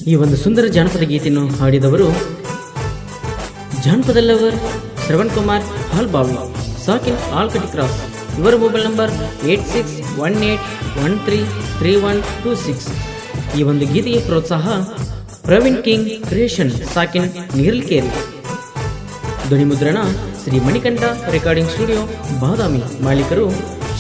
ಈ ಒಂದು ಸುಂದರ ಜಾನಪದ ಗೀತೆಯನ್ನು ಹಾಡಿದವರು ಜಾನಪದ ಲವರ್ ಶ್ರವಣ್ ಕುಮಾರ್ ಹಾಲ್ಬಾವಿ, ಸಾಕಿನ್ ಆಲ್ಕಟಿ ಕ್ರಾಸ್. ಇವರ ಮೊಬೈಲ್ ನಂಬರ್ 8618133126. ಈ ಒಂದು ಗೀತೆಯ ಪ್ರೋತ್ಸಾಹ ಪ್ರವೀಣ್ ಕಿಂಗ್ ಕ್ರಿಯೇಷನ್, ಸಾಕಿನ್ ನೀರಲ್ಕೇರಿ. ಧ್ವನಿ ಮುದ್ರಣ ಶ್ರೀ ಮಣಿಕಂಠ ರೆಕಾರ್ಡಿಂಗ್ ಸ್ಟುಡಿಯೋ, ಬಾದಾಮಿ. ಮಾಲೀಕರು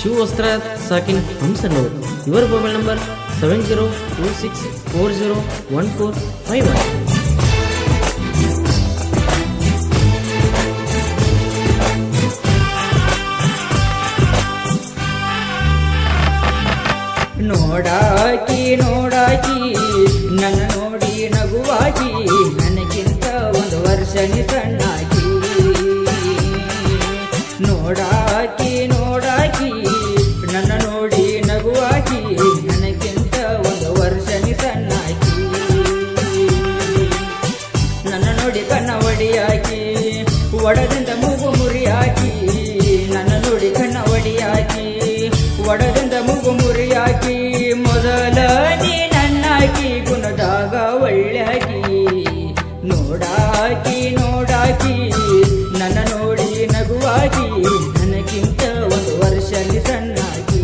ಶಿವವಸ್ತ್ರ, ಸಾಕಿನ್ ಹಂಸನೂರ್. ಇವರ ಮೊಬೈಲ್ ನಂಬರ್ 7026401451. ನೋಡಾಕಿ ನೋಡಾಕಿ ನನ್ನ ನೋಡಿ ನಗುವಾಗಿ, ನನಗಿಂತ ಒಂದು ವರ್ಷ ನೀ ಸಣ್ಣಾಕಿ. ನೋಡಾಕಿ ನೋಡಾಕಿ ನನ್ನ ನೋಡಿ ನಗುವಾಗಿ, ನನಗಿಂತ ಒಂದು ವರ್ಷ ನೀ ಸಣ್ಣಾಕಿ. ನನ್ನ ನೋಡಿ ಕಣ್ಣ ಒಡಿಯಾಕಿ, ಒಡದಿಂದ ಮೂಗು ಮುರಿಯಾಕಿ. ನನ್ನ ನೋಡಿ ಕಣ್ಣ ಒಡಿಯಾಕಿ, ಒಡದಿಂದ ಮೂಗು ಮುರಿಯಾಕಿ. ಮೊದಲ ನೀ ನನ್ನಾಕಿ, ಗುಣದಾಗ ಒಳ್ಳೆಯಾಕಿ. ನೋಡಾಕಿ ನೋಡಾಕಿ ನನ್ನ ನೋಡಿ ನಗುವಾಗಿ, ನನಗಿಂತ ಒಂದು ವರ್ಷ ನೀ ಸಣ್ಣಾಕಿ.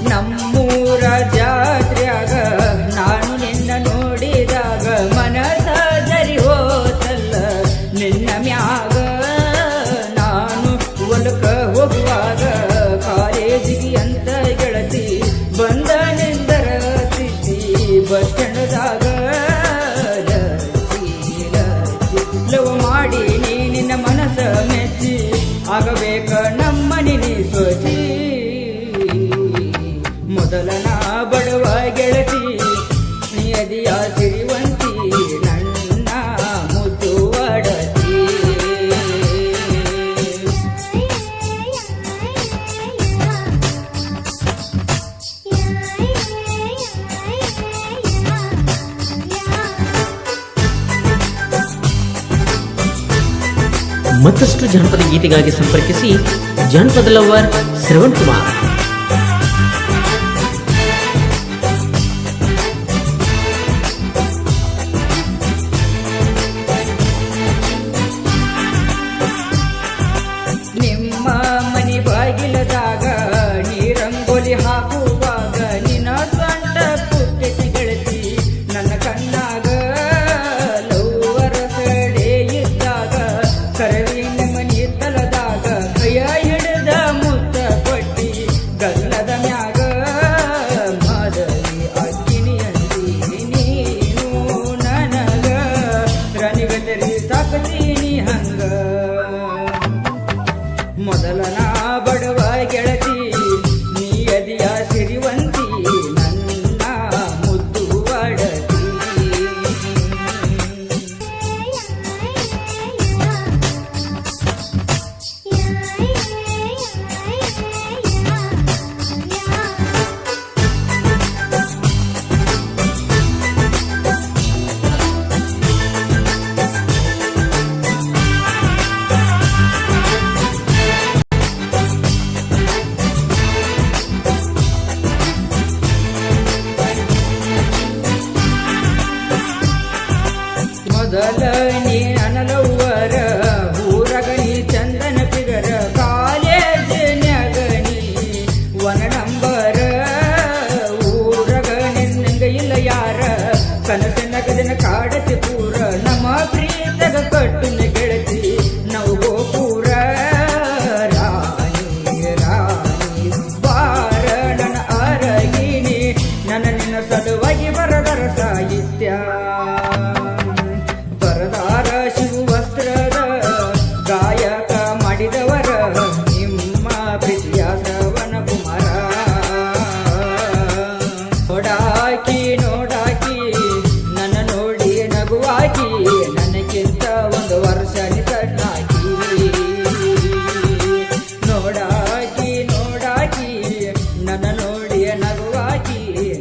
ನಮ್ಮೂರ ಜಾತ್ರ್ಯಾಗ ನಾನು ನಿನ್ನ ನೋಡಿದಾಗ, ಮನಸ ಜರಿ ಹೋತಲ್ಲ ನಿನ್ನ ಮ್ಯಾಗ. ನಾನು ಹೊಲಕ ಹೋಗುವಾಗ ಕಾಲೇಜಿಗೆ ಅಂತ ಗೆಳತಿ ಬಂದ ನಿಂದರ ತಿದ್ದಿ ಬಸ್ ಸ್ಟ್ಯಾಂಡ್ದಾಗ. ಲವ್ ಮಾಡಿ ನೀ ನಿನ್ನ ಮನಸ ಮೆಚ್ಚಿ, ಆಗಬೇಕ ನಮ್ಮನಿ ನೀ ಸೋಚಿ. ಮೊದಲ ನಾ ಬಡವ ಗೆಳತಿ, ನಿಯದಿಯ ಸಿರಿವಂತಿ, ನನ್ನ ಮುದ್ದು ಒಡತಿ. ಮತ್ತಷ್ಟು ಜಾನಪದ ಗೀತೆಗಾಗಿ ಸಂಪರ್ಕಿಸಿ ಜಾನಪದ ಲವರ್ ಶ್ರವಣ್ ಕುಮಾರ್. ನಿಮ್ಮ ಮನಿ ಬಾಗಿಲದಾಗ ನೀ ರಂಗೋಲಿ ಹಾಕುವಾಗ, ನಿನ್ನ ಸೊಂಟ ಪುಟ್ಟತಿ ಗೆಳತಿ ನನ್ನ ಕಣ್ಣಾಗ. ಲವ್ವರ ಕಡೆ ಇದ್ದಾಗ ಕರವಿನ ಮನಿ ತಲದಾಗ, ಕೈಯ ಹಿಡಿದ ಮುತ್ತ ಕೊಟ್ಟಿ ಗಲ್ಲದ ಮ್ಯಾಗ. ಮಾದರಿ ಅಕ್ಕಿನಿ ಅಂದಿ ನೀನು ನನಗ, ರನಿಗತರಿ ಸಾಕತೀನಿ ಹಂಗ. ಮೊದಲ ನಾ ಬಡವ ಗೆಳತಿ, ನಿಯದಿಯ ಸಿರಿವಂತಿ, ನನ್ನ ಮುದ್ದು ಒಡತಿ. ಮೊದಲ ನೀ ನನಲವ್ವರ, ಊರಗ ನೀ ಚಂದನ ಪಿಗರ, ಕಾಲೇಜಿನ್ಯಾಗ ನೀ ಒನ ನಂಬರ. ಊರಗ ನಿನ್ನಂಗ ಇಲ್ಲ ಯಾರ, ಕನಸಿನ ಗದಿನ ಕಾಡತಿ ಪೂರ. ನಮ್ಮ ಪ್ರೀತಗ ಕಟ್ಟಿನ ಗೆಳತಿ ನಾವು ಗೋಪುರ. ರಾಣಿ ರಾಣಿ ಬಾರ ನನ್ನ ಅರಗಿನಿ, ನನ್ನ ನಿನ್ನ ಸಲುವಾಗಿ ಬರದರ ಸಾಹಿತ್ಯ. ಬರದಾರ ಕಾಜಿ